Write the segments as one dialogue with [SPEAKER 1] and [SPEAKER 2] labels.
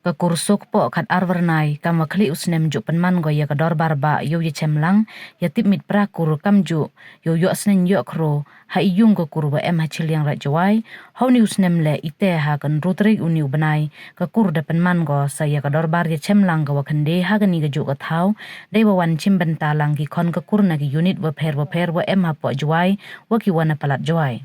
[SPEAKER 1] Ka kursuk po kat arwarnai kam wakli usnem ju penman go ya kador barba yo ye chemlang ya tipmit prakur kam ju yo asnen yo kro ha iyung ko kurwa em ha chiliang ra jawai hau ni usnem le ite ha kan rutri uniu banai ka kur da penman go sa ya kador bar ya chemlang go wakande ha gani ga ju ka thau dei wan chimben talang ki kon ka kur na ki unit wa pher wa em ha po jawai wa ki wana palat jawai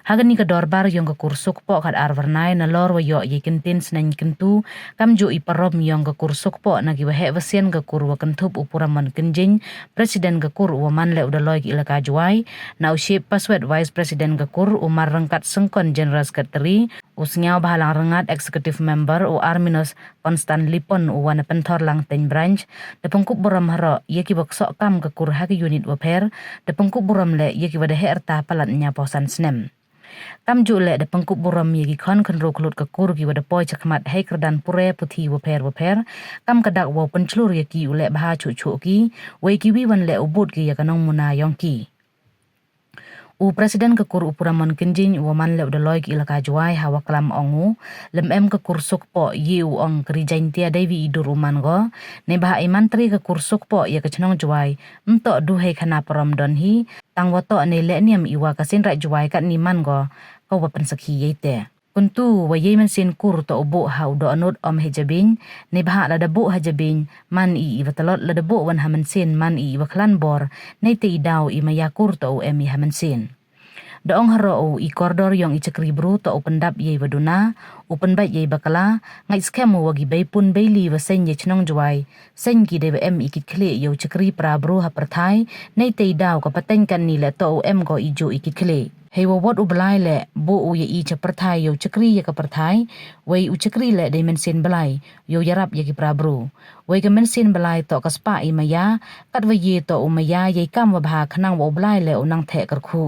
[SPEAKER 1] Hagan ni kador bar yung ka kursuk po kat arwarnai na lor wa yo ye kintin snan kentu kam ju iparom yung ka kursuk po na giwahe wasien ka kurwa kentup upuraman kenjing presiden ka kur man le udaloy ki ilaka juai na uship paswet vice president ka kur umar rengkat sengkon general secretary usnyaw bahalang rengat executive member u Arminus Constant Lipon u wana pentor lang ten branch de pengkup buram haro ye ki baksok kam ka kur ha ki unit waper de pengkup buram le ye ki wadahe erta palat nya posan snem Kam jule de pengkup buram ye gi kon ro klut ka kur gi wada poi chakmat hai kerdan pure puthi waper kam kadak wo penclur ye ki ule baha chu ki we ki wi wan le ubut ki ya kanong muna yong ki U presiden ke kur upuraman kenjing waman le udaloy ki ilaka juai hawa kalam ongu lem em ke kursuk po ye u ong kerijain tia devi idur uman go ne baha imantri ke kursuk po ye ke chenong juai entok duhe khana param don hi tang wato ne le niam iwa kasin ra juai kat ni man go ko wapen sakhi yete kuntu wa ye man sin kur to ubu ha do anut om hejabin ne baha la dabu hajabin man i watalot la dabu wan haman sin man i waklan bor ne te idau i maya kur to em i haman sin Doong haro i koridor yung ichakri bru to pendap ye waduna upen bat ye bakala ngai skemu wagi bay pun bayli wa sen ye chnong juai sen ki de em ikit khle yo chakri pra bru ha prathai nei te daw ka pateng kan ni le to em go ijo ikit khle hei wa wot ublai le bo u ye i cha prathai yo chakri ye ka prathai wei u chakri le de men sen blai yo yarap ye ki pra bru wei ka men sen blai to ka spa i maya kat wa ye to umaya ye kam wa bha khnang wa ublai le unang the kar khu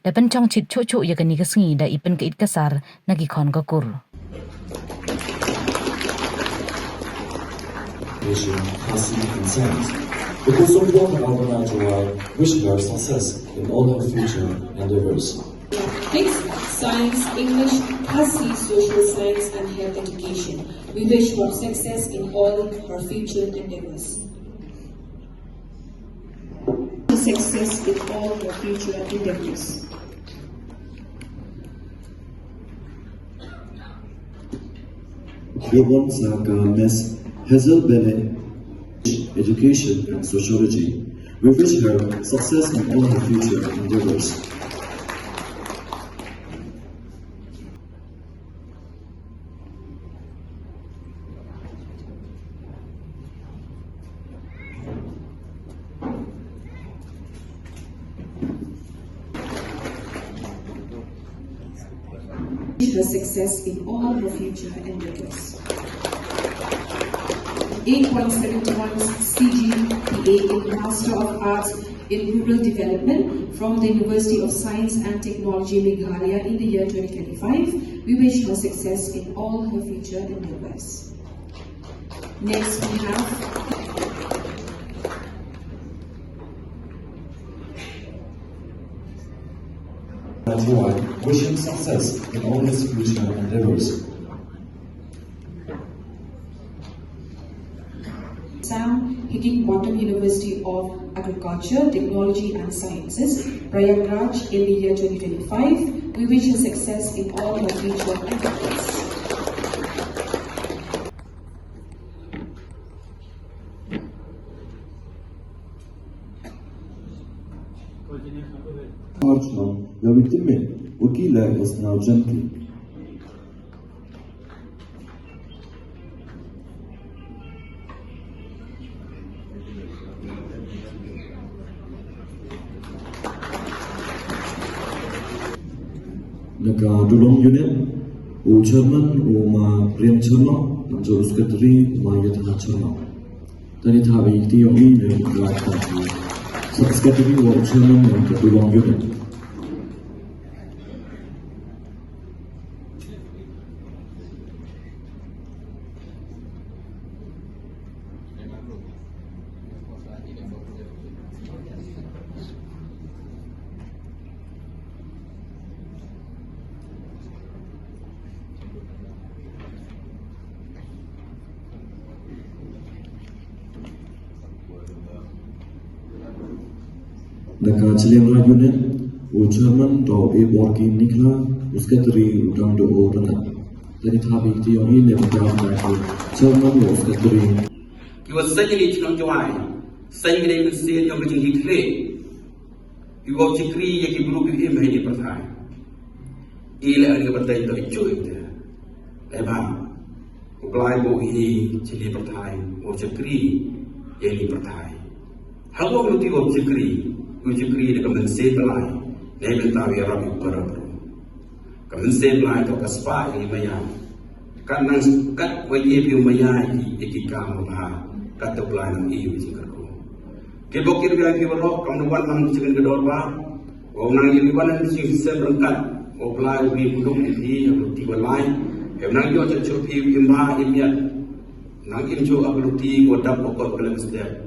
[SPEAKER 1] da pencong chit chu ya kani ka sngi da ipen ka it kasar nagi khon ka kur
[SPEAKER 2] concerns. The Kusum Water Albana July wish her success in all her future endeavors.
[SPEAKER 3] Ethics, science, English, Hasi, social science and health education. We wish her success in all her future endeavors. Success in all her future endeavors.
[SPEAKER 2] Yvonne Saka Miss Hazel Bennett, Education and Sociology. We wish her success in all her future endeavors.
[SPEAKER 3] Her success in all her future endeavors. 8.71 CGPA in Master of Arts in Rural Development from the University of Science and Technology Meghalaya in the year 2025. We wish her success in all her future endeavors. Next we have
[SPEAKER 2] Wish him success in all his future endeavors.
[SPEAKER 3] Sam Higginbottom University of Agriculture, Technology and Sciences, Prayagraj in the year 2025. We wish her success in all her future endeavors.
[SPEAKER 2] Arjun, لو يتم وكيلة إصناع جنكي. Naka dulong unit, u chairman u ma prem charma, namjo uskatri ma yatha charma. Tani thabi ti yogi ne rat thabi. Uskatri wa chairman namjo dulong unit. Naka Chilean Unit, O Chairman do A Borki Nikla, Uskatri Udang do O Rana. Then it have it on in the Chairman of Uskatri.
[SPEAKER 4] He was secondly to July, saying they would say the original he clay. You go to agree, you group with him any per time. Ila and your day to enjoy it. Eba, Glibo he, Chili per time, or Chakri, any per time. How long do you agree? Would you agree to come and save the line? Name and Tavi Rabi Parabro. Come and save line of a spy in Maya. Cut when you Maya, Ikikam, cut the blind and you, Chicago. Kibokir Gaviro, come to 1 month chicken the door bar, or now you one and see several cut, or fly will be looked at here, to a line, have not got a chop in my Indian. Now give you a blue or double columns there.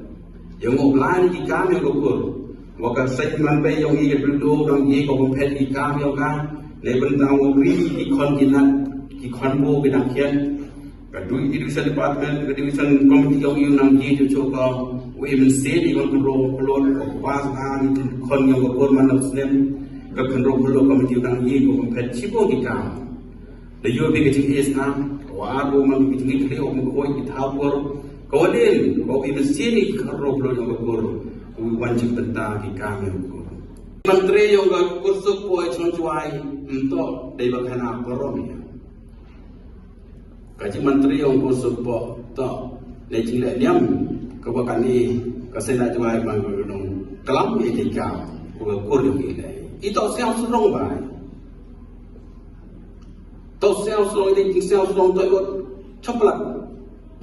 [SPEAKER 4] Young of line, he can't go. Waka segment bay young eager to do, young ye of pet, he can't yoga, label down really, he continent, he can't move with a can. But do education department, education committee young you nam ye to choke women say they want to roll of was and con young government of them, the control committee young ye of pet chipo the town. The European is now, or our woman with Italy of McCoy, it how go in, or even see it, roll of we want to put down the camera. Mantri yung kurso po ay chonchuay nto deba kana poromia. Kaji mantri yung kurso po to lejile niam kabakani kasena juai mangulong kalam ye jika ko kuryo ile. Ito siang surong ba. To siang surong de siang surong to ko chopla.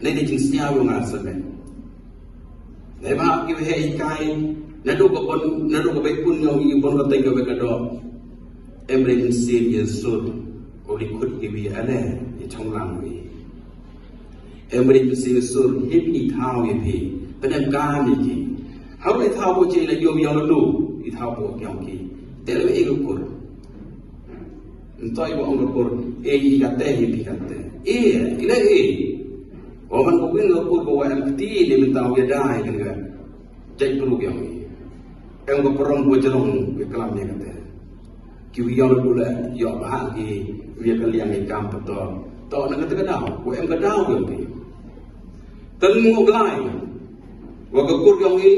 [SPEAKER 4] Ne de siang yung asamen. Leba you hey kai nadu ko bay pun yang you bon ko tenga be kado emre sin ye sud oli khud ki bi ane ye chong lang wi emre sin sud hip ni thao ye phi pen ka ni ki how le thao bo che le yo yo lu i thao bo kyang ki te le e ko kur ntoi bo ong kur e yi ka te hi bi ka te ile Orang mungkin lepas bawa empty dia minta dia dah kan, jadi perlu yang ini. Yang berperang buat jerong kelamnya kata. Kiwi yang dulu lah, ya bahan ki, dia kalian ikan betul. Tahu nak kata kedau, buat yang kedau yang ini. Temu belai, waktu kur yang ini,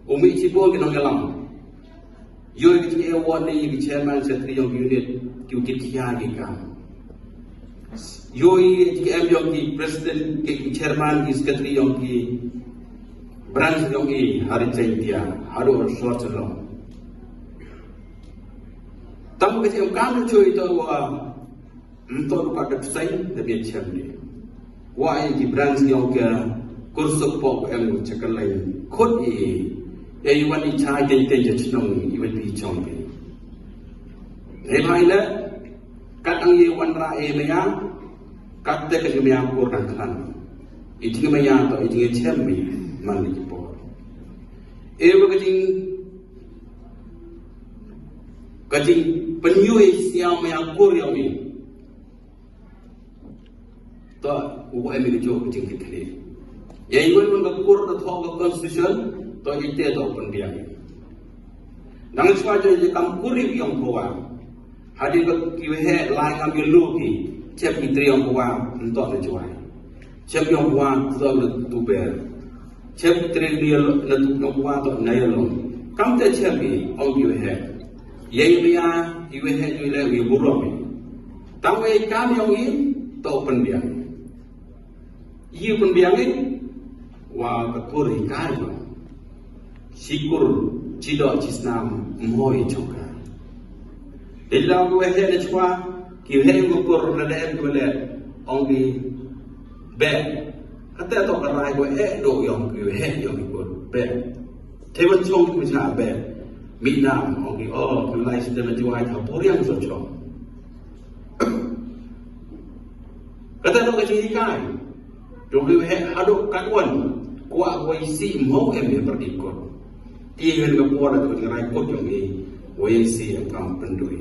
[SPEAKER 4] umi cipon kita ngelam. Yo kita awan ni chairman secretary yang unit, kita kia ikan. Yoi jika yang ki presiden ki chairman ki secretary yang ki branch yang ki hari dia haru short long tamu ke yang kamu cuy itu wa untuk pada sai lebih cerdik wa ki branch yang ke kursus pok yang cekal lain khod ya iwan icha jadi chnong iwan di chombe remai la katang ye wan ra meya kata ke kami aku orang kan, itu kami yang atau itu kami mana jepor. Kajing penyuai siang mengakur yang ini, tak uang ini jauh kajing kita. Yang ini mengakur atau constitution, tak itu atau pendiam. Nang suatu je kampuri yang kuat, hadir kiweh lain ambil luki. Cep mitri yang kuat untuk menjual, cep yang kuat untuk tuber, cep mitri dia yang kuat untuk nailon. Kamu tak cep ni, orang iweh, ia iweh juga iweh buruk. Tahu kami yang ini tahu pendiam. Ia pendiam ini, wah kekuri kaya, sikur cidok cisnam moy juga. Di dalam iweh ni cuma kiweh yang ukur nada boleh ongi be kata tu kerai go do yang kiweh yang ukur be tewan chong tu macam be mina ongi kiweh sudah menjual tak boleh yang socong kata tu kecil ikan kiweh aduk kawan kuat waisi mau berikut ia yang keluar tu kerai kot yang ini waisi yang kamu pendui